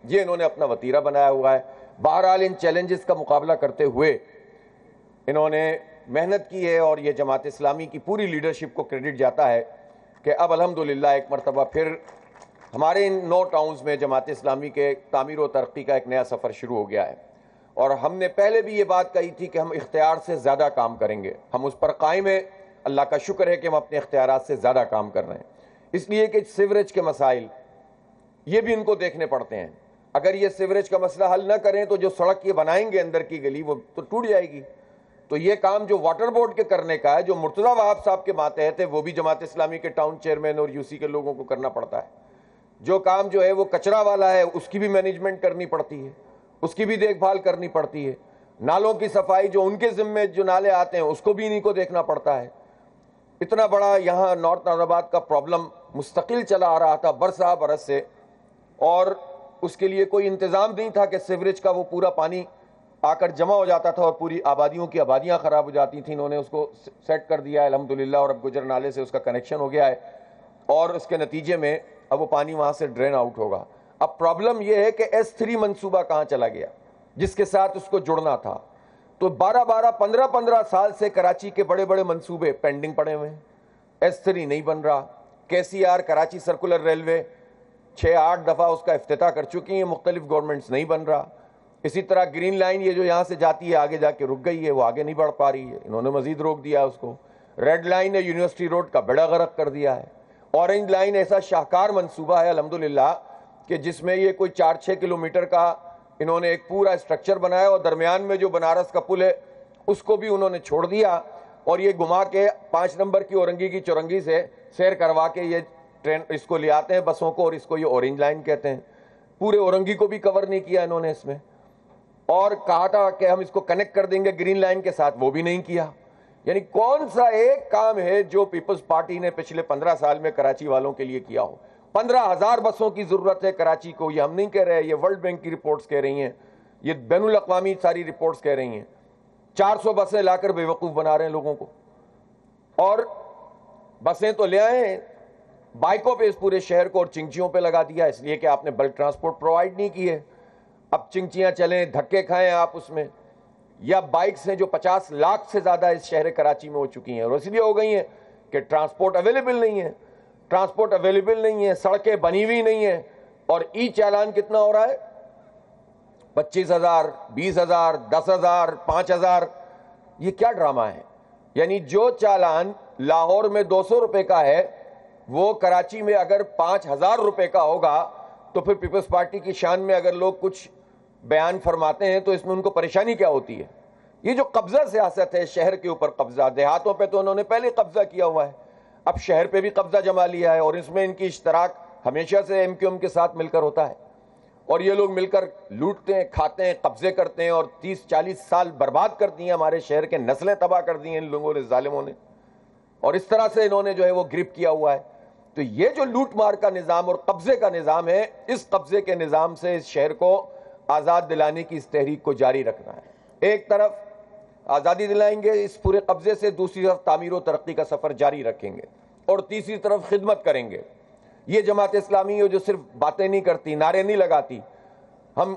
یہ انہوں نے اپنا وتیرہ بنایا ہوا ہے۔ بہرحال ان چیلنجز کا مقابلہ کرتے ہوئے انہوں نے محنت کی ہے، اور یہ جماعت اسلامی کی پوری لیڈرشپ کو کریڈٹ جاتا ہے کہ اب الحمدللہ ایک مرتبہ پھر ہمارے ان 9 ٹاؤنز میں جماعت اسلامی کے تعمیر و ترقی کا ایک نیا سفر شروع ہو گیا ہے۔ اور ہم نے پہلے بھی یہ بات کہی تھی کہ ہم اختیار سے زیادہ کام کریں گے، ہم اس پر قائم ہیں۔ اللہ کا شکر ہے کہ ہم اپنے اختیارات سے زیادہ کام کر رہے ہیں، اس لیے کہ سیوریج کے مسائل یہ بھی ان کو دیکھنے پڑتے ہیں۔ اگر یہ سیوریج کا مسئلہ حل نہ کریں تو جو سڑک یہ بنائیں گے اندر کی گلی وہ تو ٹوٹ جائے گی۔ تو یہ کام جو واٹر بورڈ کے کرنے کا ہے، جو مرتضی وہاب صاحب کے ماتحت ہے، وہ بھی جماعت اسلامی کے ٹاؤن چیئرمین اور یوسی کے لوگوں کو کرنا پڑتا ہے۔ جو کام جو ہے وہ کچرا والا ہے، اس کی بھی مینجمنٹ کرنی پڑتی ہے، اس کی بھی دیکھ بھال کرنی پڑتی ہے۔ نالوں کی صفائی جو ان کے ذمے جو نالے آتے ہیں اس کو بھی انہیں کو دیکھنا پڑتا ہے۔ اتنا بڑا یہاں نارتھ ناظر کا پرابلم مستقل چلا آ رہا تھا برسا برس سے، اور اس کے لیے کوئی انتظام نہیں تھا کہ سیوریج کا وہ پورا پانی آ کر جمع ہو جاتا تھا اور پوری آبادیوں کی آبادیاں خراب ہو جاتی تھیں۔ انہوں نے اس کو سیٹ کر دیا ہے الحمدللہ، اور اب گجر نالے سے اس کا کنیکشن ہو گیا ہے، اور اس کے نتیجے میں اب وہ پانی وہاں سے ڈرین آؤٹ ہوگا۔ اب پرابلم یہ ہے کہ S3 منصوبہ کہاں چلا گیا جس کے ساتھ اس کو جڑنا تھا۔ تو 15 سال سے کراچی کے بڑے بڑے منصوبے پینڈنگ پڑے ہوئے ہیں۔ S3 نہیں بن رہا۔ KCR کراچی سرکولر ریلوے 6-8 دفعہ اس کا افتتاح کر چکی ہیں مختلف گورنمنٹس، نہیں بن رہا۔ اسی طرح گرین لائن یہ جو یہاں سے جاتی ہے آگے جا کے رک گئی ہے، وہ آگے نہیں بڑھ پا رہی ہے، انہوں نے مزید روک دیا اس کو۔ ریڈ لائن ہے یونیورسٹی روڈ کا بیڑا غرق کر دیا ہے۔ اورنج لائن ایسا شاہکار منصوبہ ہے الحمدللہ کہ جس میں یہ کوئی 4-6 کلومیٹر کا انہوں نے ایک پورا اسٹرکچر بنایا، اور درمیان میں جو بنارس کا پل ہے اس کو بھی انہوں نے چھوڑ دیا، اور یہ گھما کے 5 نمبر کی اورنگی کی چورنگی سے سیر کروا کے یہ ٹرین اس کو لے آتے ہیں بسوں کو، اور اس کو یہ اورنج لائن کہتے ہیں۔ پورے اورنگی کو بھی کور نہیں کیا انہوں نے اس میں، اور کہا تھا کہ ہم اس کو کنیکٹ کر دیں گے گرین لائن کے ساتھ، وہ بھی نہیں کیا۔ یعنی کون سا ایک کام ہے جو پیپلز پارٹی نے پچھلے 15 سال میں کراچی والوں کے لیے کیا ہو؟ 15,000 بسوں کی ضرورت ہے کراچی کو، یہ ہم نہیں کہہ رہے، یہ ورلڈ بینک کی رپورٹس کہہ رہی ہیں، یہ بین الاقوامی ساری رپورٹس کہہ رہی ہیں۔ 400 بسیں لا کر بے وقوف بنا رہے ہیں لوگوں کو، اور بسیں تو لے آئے ہیں بائکوں پہ اس پورے شہر کو، اور چنگچیوں پہ لگا دیا، اس لیے کہ آپ نے بلک ٹرانسپورٹ پرووائڈ نہیں کی ہے۔ اب چنگچیاں چلیں، دھکے کھائیں آپ اس میں، یا بائکس ہیں جو 50 لاکھ سے زیادہ اس شہر کراچی میں ہو چکی ہیں، اور اس لیے ہو گئی ہیں کہ ٹرانسپورٹ اویلیبل نہیں ہے، سڑکیں بنی ہوئی نہیں ہیں، اور ای چالان کتنا ہو رہا ہے؟ 25,000، 20,000، 10,000، 5,000۔ یہ کیا ڈرامہ ہے؟ یعنی جو چالان لاہور میں 200 روپے کا ہے وہ کراچی میں اگر 5,000 روپے کا ہوگا تو پھر پیپلز پارٹی کی شان میں اگر لوگ کچھ بیان فرماتے ہیں تو اس میں ان کو پریشانی کیا ہوتی ہے؟ یہ جو قبضہ سیاست ہے، شہر کے اوپر قبضہ، دیہاتوں پہ تو انہوں نے پہلے قبضہ کیا ہوا ہے، اب شہر پہ بھی قبضہ جما لیا ہے، اور اس میں ان کی اشتراک ہمیشہ سے MQM کے ساتھ مل کر ہوتا ہے، اور یہ لوگ مل کر لوٹتے ہیں، کھاتے ہیں، قبضے کرتے ہیں، اور 30-40 سال برباد کر دی ہیں ہمارے شہر کے، نسلیں تباہ کر دی ہیں ان لوگوں نے، ظالموں نے، اور اس طرح سے انہوں نے جو ہے وہ گرپ کیا ہوا ہے۔ تو یہ جو لوٹ مار کا نظام اور قبضے کا نظام ہے، اس قبضے کے نظام سے اس شہر کو آزاد دلانے کی اس تحریک کو جاری رکھنا ہے۔ ایک طرف آزادی دلائیں گے اس پورے قبضے سے، دوسری طرف تعمیر و ترقی کا سفر جاری رکھیں گے، اور تیسری طرف خدمت کریں گے۔ یہ جماعت اسلامی جو صرف باتیں نہیں کرتی، نعرے نہیں لگاتی، ہم